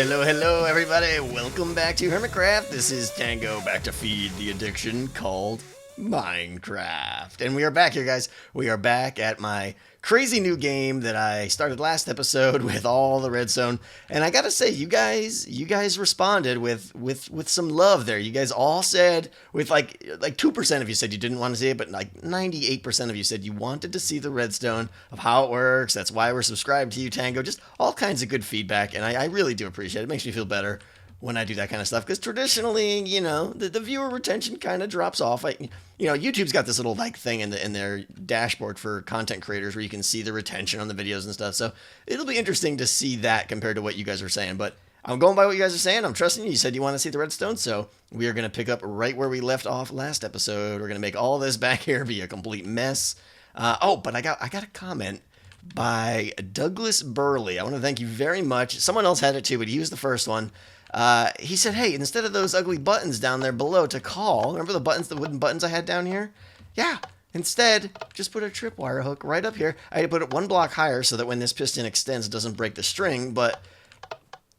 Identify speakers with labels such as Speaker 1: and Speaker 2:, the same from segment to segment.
Speaker 1: Hello, everybody. Welcome back to Hermitcraft. This is Tango, back to feed the addiction called Minecraft. And we are back here, guys. We are back at my crazy new game that I started last episode with all the redstone. And I gotta say, you guys responded with some love there. You guys all said, with like 2% of you said you didn't want to see it, but like 98% of you said you wanted to see the redstone, of how it works. That's why we're subscribed to you, Tango. Just all kinds of good feedback, and I really do appreciate it. It makes me feel better when I do that kind of stuff, because traditionally, the viewer retention kind of drops off. YouTube's got this little thing in their dashboard for content creators where you can see the retention on the videos and stuff. So it'll be interesting to see that compared to what you guys are saying. But I'm going by what you guys are saying. I'm trusting you. You said you want to see the redstone, so we are going to pick up right where we left off last episode. We're going to make all this back here be a complete mess. But I got a comment by Douglas Burley. I want to thank you very much. Someone else had it too, but he was the first one. He said, hey, instead of those ugly buttons down there below to call, remember the wooden buttons I had down here? Yeah, instead, just put a tripwire hook right up here. I had to put it one block higher so that when this piston extends, it doesn't break the string, but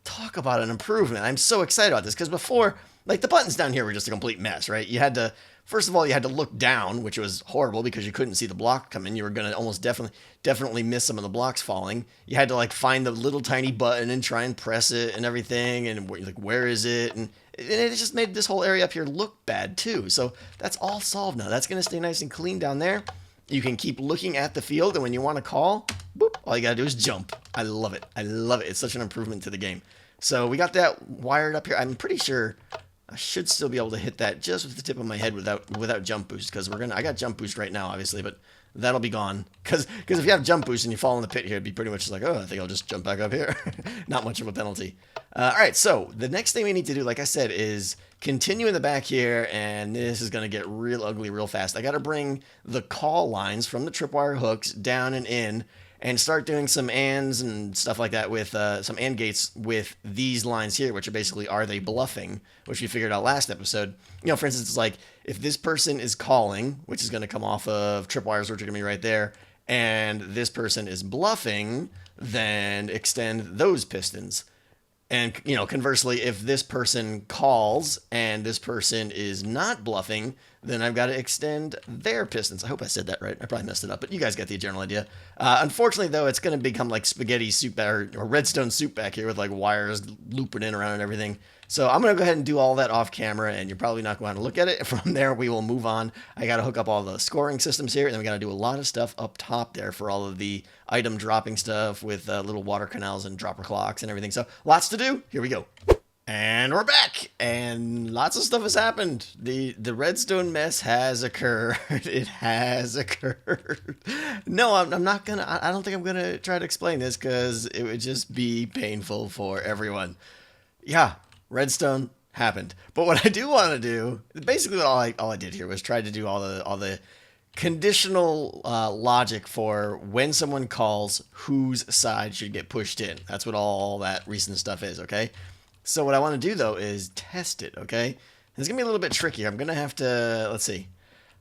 Speaker 1: talk about an improvement. I'm so excited about this, because before, the buttons down here were just a complete mess, right? First of all, you had to look down, which was horrible because you couldn't see the block come in. You were going to almost definitely miss some of the blocks falling. You had to find the little tiny button and try and press it and everything. And where is it? And it just made this whole area up here look bad too. So that's all solved now. That's going to stay nice and clean down there. You can keep looking at the field, and when you want to call, boop, all you got to do is jump. I love it. I love it. It's such an improvement to the game. So we got that wired up here. I'm pretty sure I should still be able to hit that just with the tip of my head without jump boost, because I got jump boost right now, obviously, but that'll be gone. Because if you have jump boost and you fall in the pit here, it'd be pretty much just I think I'll just jump back up here. Not much of a penalty. All right, so the next thing we need to do, like I said, is continue in the back here, and this is going to get real ugly real fast. I got to bring the call lines from the tripwire hooks down and in, and start doing some ands and stuff like that with some and gates with these lines here, which are they bluffing, which we figured out last episode. For instance, it's like if this person is calling, which is going to come off of tripwires, which are going to be right there, and this person is bluffing, then extend those pistons. And, conversely, if this person calls and this person is not bluffing, then I've got to extend their pistons. I hope I said that right. I probably messed it up, but you guys get the general idea. Unfortunately, though, it's going to become like spaghetti soup or redstone soup back here with wires looping in around and everything. So I'm going to go ahead and do all that off camera, and you're probably not going to look at it. From there, we will move on. I got to hook up all the scoring systems here, and then we got to do a lot of stuff up top there for all of the item dropping stuff with little water canals and dropper clocks and everything. So lots to do. Here we go. And we're back, and lots of stuff has happened. The redstone mess has occurred. It has occurred. No, I'm not gonna. I don't think I'm gonna try to explain this, because it would just be painful for everyone. Yeah, redstone happened. But what I do want to do, basically, all I did here was try to do all the conditional logic for when someone calls, whose side should get pushed in. That's what all that recent stuff is. Okay. So what I want to do, though, is test it, okay? It's going to be a little bit trickier. I'm going to have to, let's see.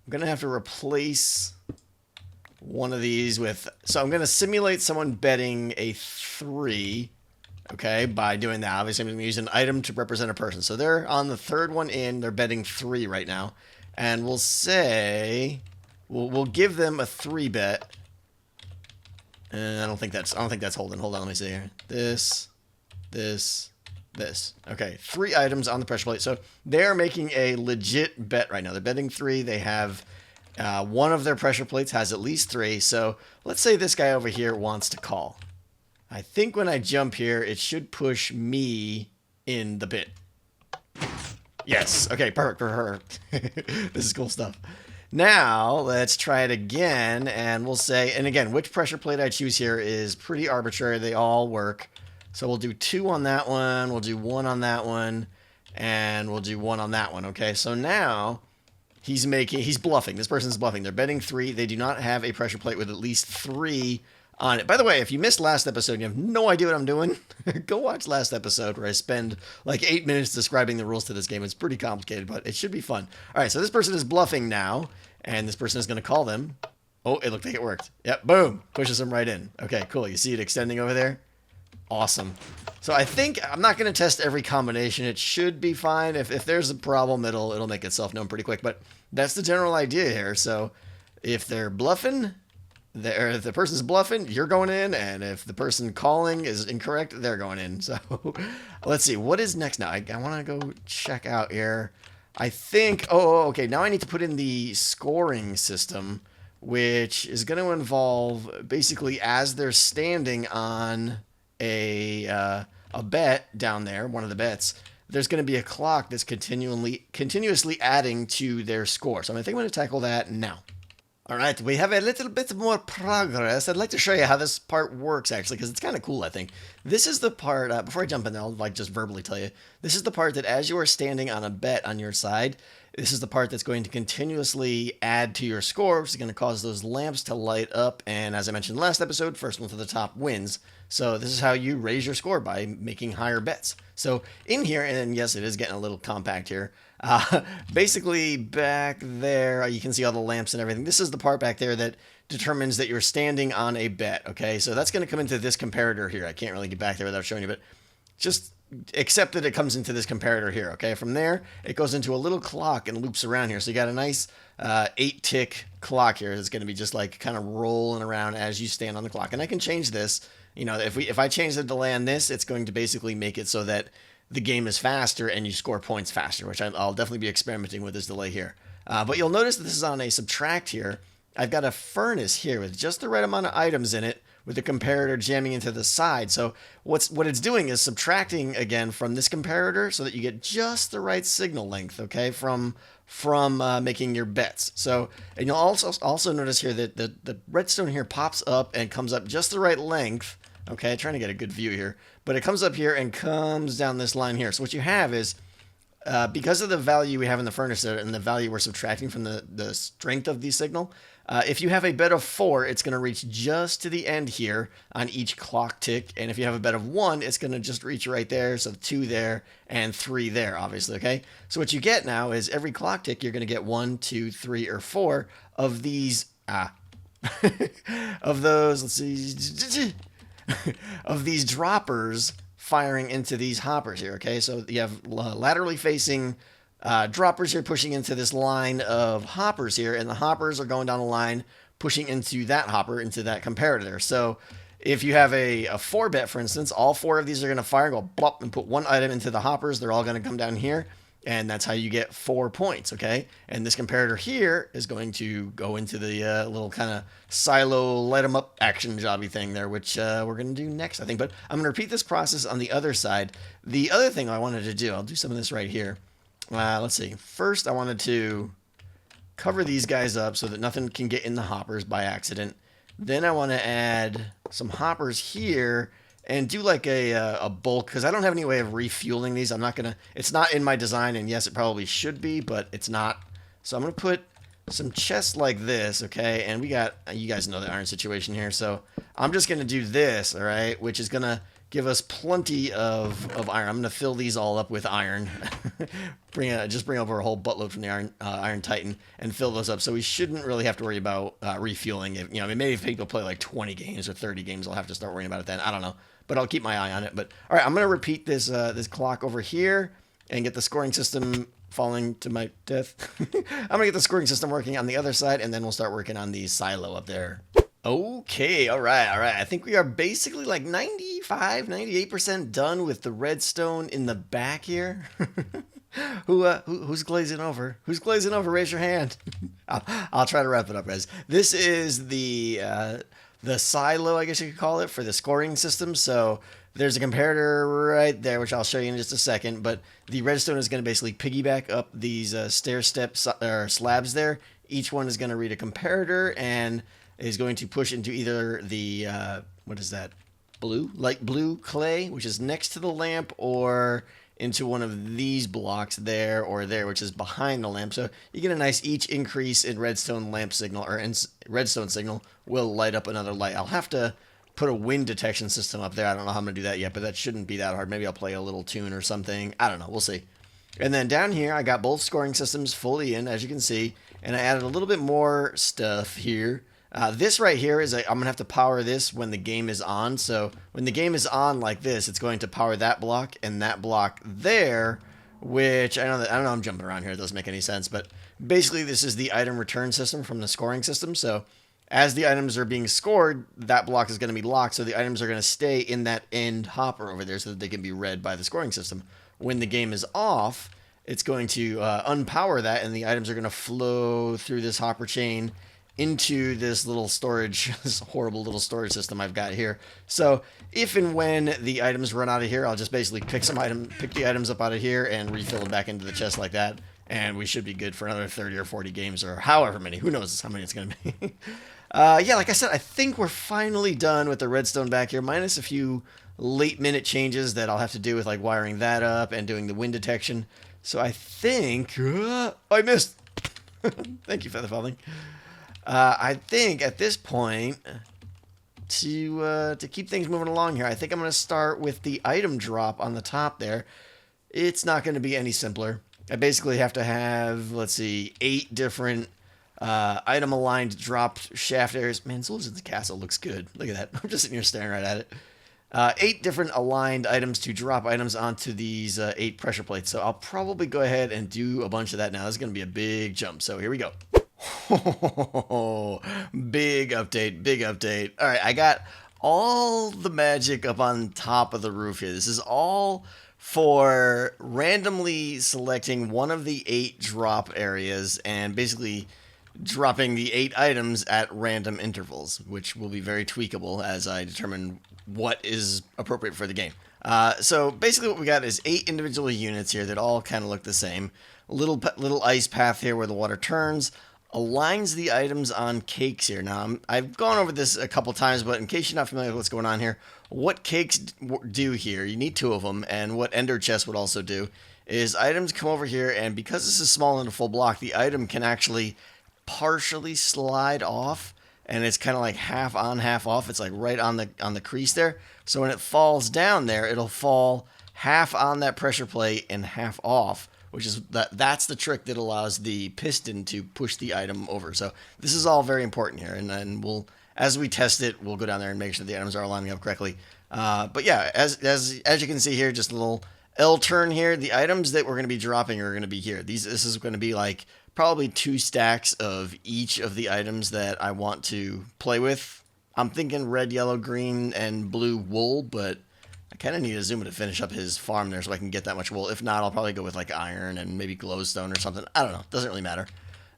Speaker 1: I'm going to have to replace one of these with, so I'm going to simulate someone betting a 3, okay, by doing that. Obviously, I'm going to use an item to represent a person. So they're on the third one in. They're betting 3 right now. And we'll say, we'll give them a 3 bet. And I don't think that's holding. Hold on, let me see here. This. Okay, 3 items on the pressure plate. So they're making a legit bet right now. They're betting 3. They have one of their pressure plates has at least 3. So let's say this guy over here wants to call. I think when I jump here, it should push me in the pit. Yes. Okay, perfect. This is cool stuff. Now, let's try it again, and we'll say, and again, which pressure plate I choose here is pretty arbitrary. They all work. So we'll do 2 on that one, we'll do 1 on that one, and we'll do 1 on that one, okay? So now, he's bluffing. This person's bluffing. They're betting 3. They do not have a pressure plate with at least 3 on it. By the way, if you missed last episode and you have no idea what I'm doing, go watch last episode where I spend 8 minutes describing the rules to this game. It's pretty complicated, but it should be fun. All right, so this person is bluffing now, and this person is going to call them. Oh, it looked like it worked. Yep, boom. Pushes them right in. Okay, cool. You see it extending over there? Awesome. So I think I'm not going to test every combination. It should be fine. If there's a problem, it'll make itself known pretty quick. But that's the general idea here. So if they're bluffing, if the person's bluffing, you're going in, and if the person calling is incorrect, they're going in. So let's see what is next now. I want to go check out here. I think. Oh, okay. Now I need to put in the scoring system, which is going to involve basically as they're standing on a bet down there, one of the bets, there's going to be a clock that's continuously adding to their score. So I think I'm going to tackle that now. All right, we have a little bit more progress. I'd like to show you how this part works, actually, because it's kind of cool, I think. This is the part, before I jump in, I'll just verbally tell you. This is the part that as you are standing on a bet on your side, this is the part that's going to continuously add to your score, which is going to cause those lamps to light up. And as I mentioned last episode, first one to the top wins. So this is how you raise your score, by making higher bets. So in here, and yes, it is getting a little compact here. Basically back there, you can see all the lamps and everything. This is the part back there that determines that you're standing on a bet. Okay, so that's going to come into this comparator here. I can't really get back there without showing you, but just accept that it comes into this comparator here. Okay, from there, it goes into a little clock and loops around here. So you got a nice 8-tick clock here. It's going to be just like kind of rolling around as you stand on the clock. And I can change this. You know, if I change the delay on this, it's going to basically make it so that the game is faster and you score points faster, which I'll definitely be experimenting with this delay here. But you'll notice that this is on a subtract here. I've got a furnace here with just the right amount of items in it, with the comparator jamming into the side. So what it's doing is subtracting again from this comparator so that you get just the right signal length, okay, from making your bets. So, and you'll also notice here that the redstone here pops up and comes up just the right length. Okay, trying to get a good view here, but it comes up here and comes down this line here. So what you have is, because of the value we have in the furnace there and the value we're subtracting from the strength of the signal, if you have a bet of 4, it's going to reach just to the end here on each clock tick. And if you have a bet of 1, it's going to just reach right there. So 2 there and 3 there, obviously. Okay. So what you get now is every clock tick, you're going to get 1, 2, 3, or 4 of these, of those, let's see, of these droppers firing into these hoppers here. Okay. So you have laterally facing droppers here pushing into this line of hoppers here, and the hoppers are going down the line pushing into that hopper, into that comparator. So if you have a 4 bet, for instance, all 4 of these are going to fire, go blop, and put one item into the hoppers. They're all going to come down here, and that's how you get 4 points, okay? And this comparator here is going to go into the little kind of silo light 'em up action jobby thing there, which we're going to do next, I think. But I'm going to repeat this process on the other side. The other thing I wanted to do, I'll do some of this right here. Let's see. First, I wanted to cover these guys up so that nothing can get in the hoppers by accident. Then I want to add some hoppers here and do like a bulk, because I don't have any way of refueling these. I'm not going to, it's not in my design, and yes, it probably should be, but it's not. So I'm going to put some chests like this, okay? And we got, you guys know the iron situation here, so I'm just going to do this, all right, which is going to give us plenty of iron. I'm going to fill these all up with iron. Just bring over a whole buttload from the Iron Titan and fill those up. So we shouldn't really have to worry about refueling. If, you know, I mean, maybe if people play like 20 games or 30 games, I'll have to start worrying about it then. I don't know, but I'll keep my eye on it. But all right, I'm going to repeat this this clock over here and get the scoring system falling to my death. I'm going to get the scoring system working on the other side, and then we'll start working on the silo up there. Okay, all right. I think we are basically like 95, 98% done with the redstone in the back here. Who's glazing over? Who's glazing over? Raise your hand. I'll try to wrap it up, guys. This is the silo, I guess you could call it, for the scoring system. So there's a comparator right there, which I'll show you in just a second. But the redstone is going to basically piggyback up these stair steps or slabs there. Each one is going to read a comparator and is going to push into either the, what is that, light blue clay, which is next to the lamp, or into one of these blocks there or there, which is behind the lamp. So you get a nice each increase in redstone lamp signal, or in redstone signal will light up another light. I'll have to put a wind detection system up there. I don't know how I'm going to do that yet, but that shouldn't be that hard. Maybe I'll play a little tune or something. I don't know. We'll see. And then down here, I got both scoring systems fully in, as you can see, and I added a little bit more stuff here. This right here is I'm going to have to power this when the game is on. So when the game is on like this, it's going to power that block and that block there, which I don't know I'm jumping around here. It doesn't make any sense. But basically this is the item return system from the scoring system. So as the items are being scored, that block is going to be locked. So the items are going to stay in that end hopper over there so that they can be read by the scoring system. When the game is off, it's going to unpower that, and the items are going to flow through this hopper chain into this little storage, this horrible little storage system I've got here. So if and when the items run out of here, I'll just basically pick the items up out of here and refill them back into the chest like that, and we should be good for another 30 or 40 games, or however many. Who knows how many it's going to be. Yeah, like I said, I think we're finally done with the redstone back here, minus a few late-minute changes that I'll have to do with like wiring that up and doing the wind detection. So I think... oh, I missed! Thank you, Featherfalling. I think at this point, to keep things moving along here, I think I'm going to start with the item drop on the top there. It's not going to be any simpler. I basically have to have, let's see, 8 different item-aligned drop shaft areas. Man, Souls in the Castle looks good. Look at that. I'm just sitting here staring right at it. 8 different aligned items to drop items onto these 8 pressure plates. So I'll probably go ahead and do a bunch of that now. This is going to be a big jump. So here we go. Big update, big update. All right, I got all the magic up on top of the roof here. This is all for randomly selecting one of the 8 drop areas and basically dropping the 8 items at random intervals, which will be very tweakable as I determine what is appropriate for the game. So basically what we got is 8 individual units here that all kind of look the same. Little ice path here where the water turns. Aligns the items on cakes here. Now, I've gone over this a couple times, but in case you're not familiar with what's going on here, what cakes do here, you need 2 of them, and what ender chest would also do, is items come over here, and because this is small and a full block, the item can actually partially slide off, and it's kind of like half on, half off. It's like right on the crease there. So when it falls down there, it'll fall half on that pressure plate and half off, which is that's the trick that allows the piston to push the item over. So this is all very important here, and then we'll, as we test it, we'll go down there and make sure the items are lining up correctly. But yeah, as you can see here, just a little L turn here. The items that we're going to be dropping are going to be here. This is going to be like probably 2 stacks of each of the items that I want to play with. I'm thinking red, yellow, green, and blue wool, but I kind of need Azuma to finish up his farm there so I can get that much wool. If not, I'll probably go with like iron and maybe glowstone or something. I don't know. Doesn't really matter.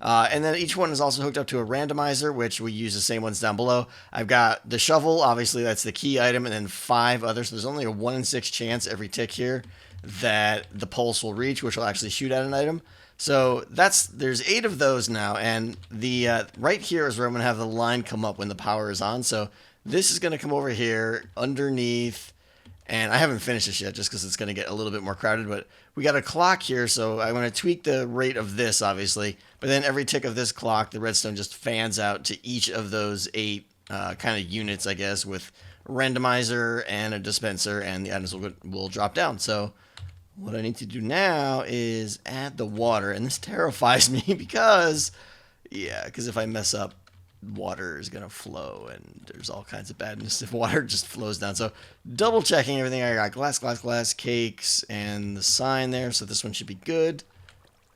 Speaker 1: And then each one is also hooked up to a randomizer, which we use the same ones down below. I've got the shovel. Obviously, that's the key item, and then 5 others. So there's only a 1 in 6 chance every tick here that the pulse will reach, which will actually shoot at an item. So there's 8 of those now, and the right here is where I'm going to have the line come up when the power is on. So this is going to come over here underneath. And I haven't finished this yet just because it's going to get a little bit more crowded. But we got a clock here, so I'm going to tweak the rate of this, obviously. But then every tick of this clock, the redstone just fans out to each of those 8 kind of units, I guess, with randomizer and a dispenser, and the items will drop down. So what I need to do now is add the water. And this terrifies me because if I mess up, water is going to flow, and there's all kinds of badness if water just flows down. So double checking everything. I got glass, cakes, and the sign there. So this one should be good.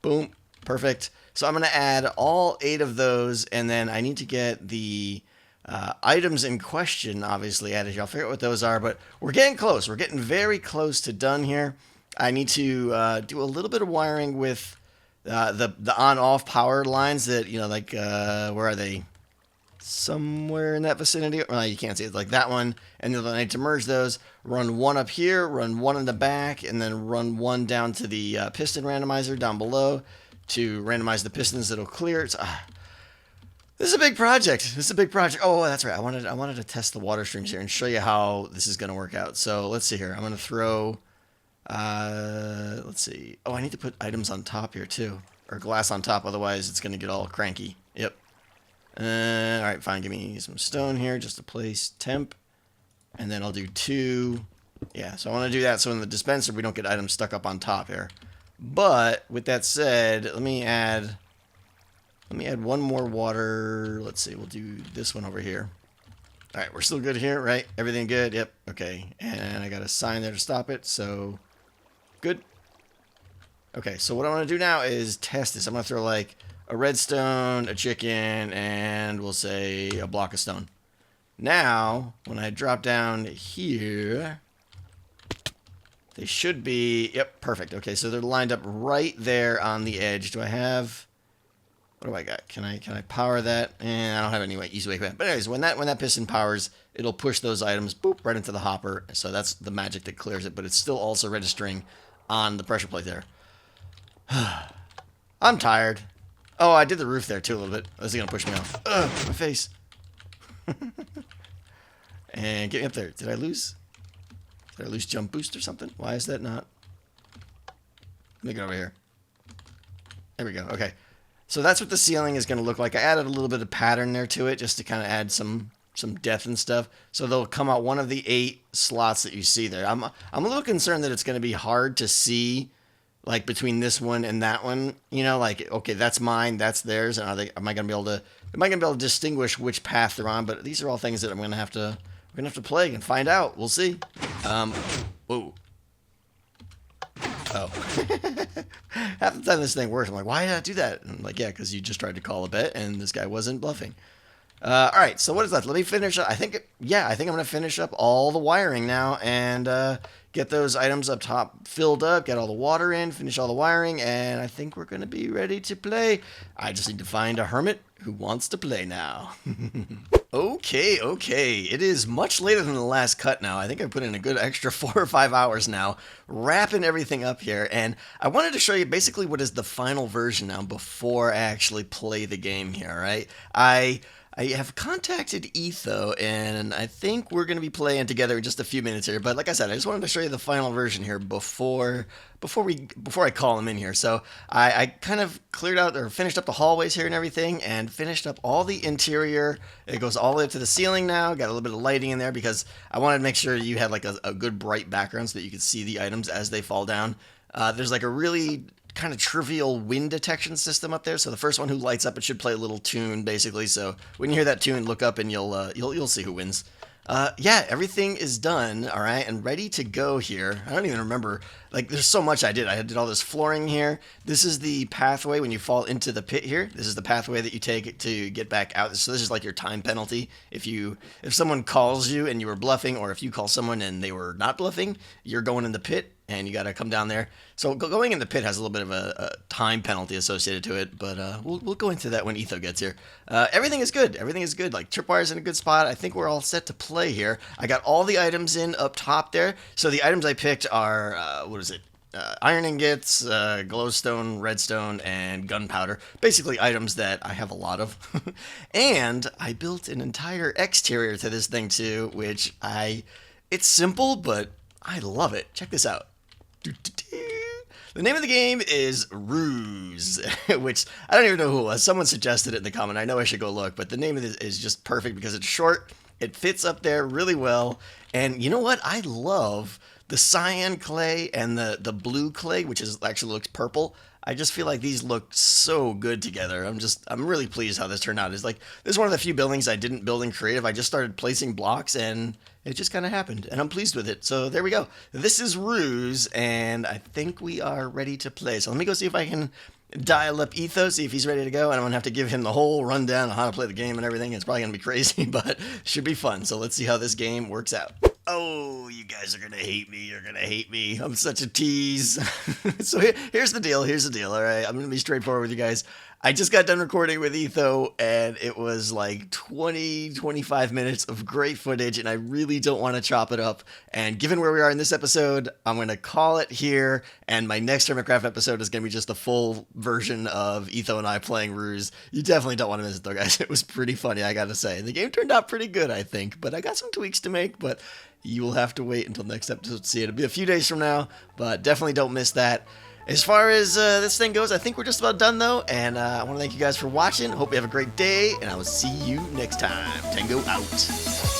Speaker 1: Boom. Perfect. So I'm going to add all 8 of those, and then I need to get the items in question, obviously, added here. I'll figure out what those are, but we're getting close. We're getting very close to done here. I need to do a little bit of wiring with the on-off power lines that, where are they? Somewhere in that vicinity. Well, you can't see it, like that one, and then I need to merge those, run 1 up here, run 1 in the back, and then run 1 down to the piston randomizer down below to randomize the pistons that'll clear. This is a big project. Oh, that's right. I wanted to test the water streams here and show you how this is going to work out. So let's see here. I'm going to throw let's see. Oh, I need to put items on top here too, or glass on top, otherwise it's going to get all cranky. Yep. Alright, fine, give me some stone here just to place temp. And then I'll do 2. Yeah, so I want to do that so in the dispenser we don't get items stuck up on top here. But, with that said, let me add Let me add one more water. Let's see, we'll do this one over here. All right, we're still good here, right? Everything good? Yep, okay. And I got a sign there to stop it, so good. Okay, so what I want to do now is test this. I'm going to throw like a redstone, a chicken, and we'll say a block of stone. Now, when I drop down here, they should be, yep, perfect. Okay, so they're lined up right there on the edge. Do I have, what do I got? Can I power that? I don't have any easy way. But anyways, when that piston powers, it'll push those items, boop, right into the hopper. So that's the magic that clears it, but it's still also registering on the pressure plate there. I'm tired. Oh, I did the roof there too a little bit. This is going to push me off. Ugh, my face. And get me up there. Did I lose jump boost or something? Why is that not? Let me get over here. There we go. Okay. So that's what the ceiling is going to look like. I added a little bit of pattern there to it just to kind of add some depth and stuff. So they'll come out one of the 8 slots that you see there. I'm a little concerned that it's going to be hard to see like between this one and that one, you know, like, okay, that's mine, that's theirs, and am I going to be able to distinguish which path they're on? But these are all things that we're going to have to play and find out. We'll see. Whoa. Oh. Half the time this thing works, I'm like, why did I do that? And I'm like, yeah, because you just tried to call a bet, and this guy wasn't bluffing. All right, so what is left? Let me finish up. I think I'm going to finish up all the wiring now and get those items up top filled up, get all the water in, finish all the wiring, and I think we're going to be ready to play. I just need to find a hermit who wants to play now. Okay. It is much later than the last cut now. I think I put in a good extra 4 or 5 hours now, wrapping everything up here, and I wanted to show you basically what is the final version now before I actually play the game here, right? I have contacted Etho, and I think we're going to be playing together in just a few minutes here. But like I said, I just wanted to show you the final version here before I call him in here. So I kind of cleared out or finished up the hallways here and everything, and finished up all the interior. It goes all the way up to the ceiling now. Got a little bit of lighting in there because I wanted to make sure you had like a good bright background so that you could see the items as they fall down. There's like a really kind of trivial wind detection system up there. So the first one who lights up, it should play a little tune basically. So when you hear that tune, look up and you'll see who wins. Yeah, everything is done, all right, and ready to go here. I don't even remember, like, there's so much I did. I did all this flooring here. This is the pathway when you fall into the pit here. This is the pathway that you take to get back out. So this is like your time penalty. If someone calls you and you were bluffing, or if you call someone and they were not bluffing, you're going in the pit, and you got to come down there. So going in the pit has a little bit of a time penalty associated to it, but we'll go into that when Etho gets here. Everything is good. Everything is good. Like, tripwire's in a good spot. I think we're all set to play here. I got all the items in up top there. So the items I picked are, iron ingots, glowstone, redstone, and gunpowder. Basically items that I have a lot of. And I built an entire exterior to this thing too, which it's simple, but I love it. Check this out. The name of the game is Ruse, which I don't even know who it was. Someone suggested it in the comment. I know I should go look, but the name of it is just perfect because it's short. It fits up there really well. And you know what? I love the cyan clay and the blue clay, which actually looks purple. I just feel like these look so good together. I'm really pleased how this turned out. It's like, this is one of the few buildings I didn't build in creative. I just started placing blocks and it just kind of happened, and I'm pleased with it. So there we go. This is Ruse, and I think we are ready to play. So let me go see if I can dial up Etho, see if he's ready to go. I don't have to give him the whole rundown on how to play the game and everything. It's probably going to be crazy, but it should be fun. So let's see how this game works out. Oh, you guys are going to hate me. You're going to hate me. I'm such a tease. So here's the deal. All right. I'm going to be straightforward with you guys. I just got done recording with Etho, and it was like 25 minutes of great footage, and I really don't want to chop it up. And given where we are in this episode, I'm going to call it here, and my next Hermitcraft episode is going to be just the full version of Etho and I playing Ruse. You definitely don't want to miss it, though, guys. It was pretty funny, I got to say. The game turned out pretty good, I think, but I got some tweaks to make, but you will have to wait until next episode to see it. It'll be a few days from now, but definitely don't miss that. As far as this thing goes, I think we're just about done, though, and I want to thank you guys for watching. Hope you have a great day, and I will see you next time. Tango out.